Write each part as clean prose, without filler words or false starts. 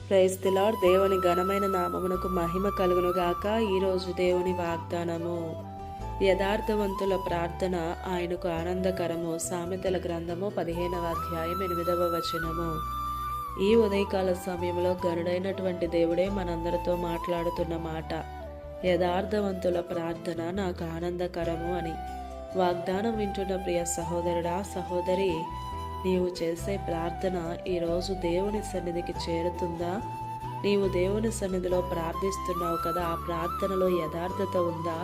Praise the lord. దేవుని ఘనమైన నామమునకు మహిమ కలుగును గాక. ఈరోజు దేవుని వాగ్దానము, యథార్థవంతుల ప్రార్థన ఆయనకు ఆనందకరము. సామెతల గ్రంథము 15వ అధ్యాయం 8వ వచనము. ఈ ఉదయకాల సమయంలో గరుడైనటువంటి దేవుడే మనందరితో మాట్లాడుతున్న మాట, యథార్థవంతుల ప్రార్థన నాకు ఆనందకరము అని. వాగ్దానం వింటున్న ప్రియ సహోదరుడా, సహోదరి, నీవు చేసే ప్రార్థన ఈరోజు దేవుని సన్నిధికి చేరుతుందా? నీవు దేవుని సన్నిధిలో ప్రార్థిస్తున్నావు కదా, ఆ ప్రార్థనలో యథార్థత ఉందా?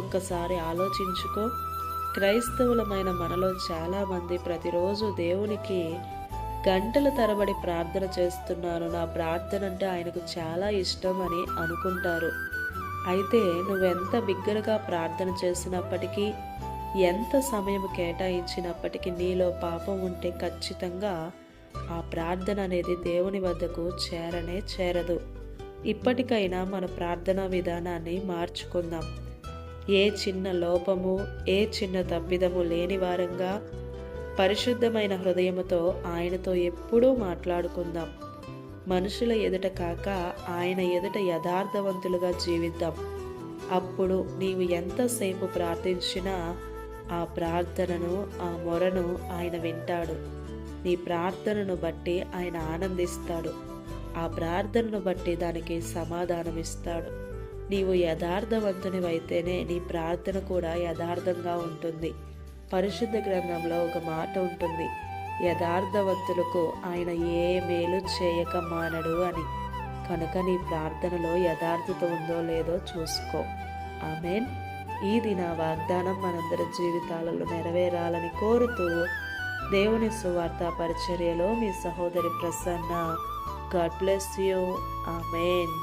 ఒక్కసారి ఆలోచించుకో. క్రైస్తవులమైన మనలో చాలామంది ప్రతిరోజు దేవునికి గంటల తరబడి ప్రార్థన చేస్తున్నాను, నా ప్రార్థన అంటే ఆయనకు చాలా ఇష్టం అని అనుకుంటారు. అయితే నువ్వెంత బిగ్గరగా ప్రార్థన చేసినప్పటికీ, ఎంత సమయం కేటాయించినప్పటికీ నీలో పాపం ఉంటే ఖచ్చితంగా ఆ ప్రార్థన అనేది దేవుని వద్దకు చేరదు. ఇప్పటికైనా మన ప్రార్థనా విధానాన్ని మార్చుకుందాం. ఏ చిన్న లోపము, ఏ చిన్న తప్పిదము లేని వారంగా పరిశుద్ధమైన హృదయముతో ఆయనతో ఎప్పుడూ మాట్లాడుకుందాం. మనుషుల ఎదుట కాక ఆయన ఎదుట యథార్థవంతులుగా జీవిద్దాం. అప్పుడు నీవు ఎంతసేపు ప్రార్థించినా ఆ ప్రార్థనను, ఆ మొరను ఆయన వింటాడు. నీ ప్రార్థనను బట్టి ఆయన ఆనందిస్తాడు. ఆ ప్రార్థనను బట్టి దానికి సమాధానమిస్తాడు. నీవు యథార్థవంతునివైతేనే నీ ప్రార్థన కూడా యథార్థంగా ఉంటుంది. పరిశుద్ధ గ్రంథంలో ఒక మాట ఉంటుంది, యథార్థవంతులకు ఆయన ఏ మేలు చేయక మానడు అని. కనుక నీ ప్రార్థనలో యథార్థత ఉందో లేదో చూసుకో. ఆమేన్. ఈ దిన వాగ్దానం మనందరి జీవితాలలో నెరవేరాలని కోరుతూ, దేవుని సువార్త పరిచర్యలో మీ సహోదరి Prasanna. God bless you. Amen.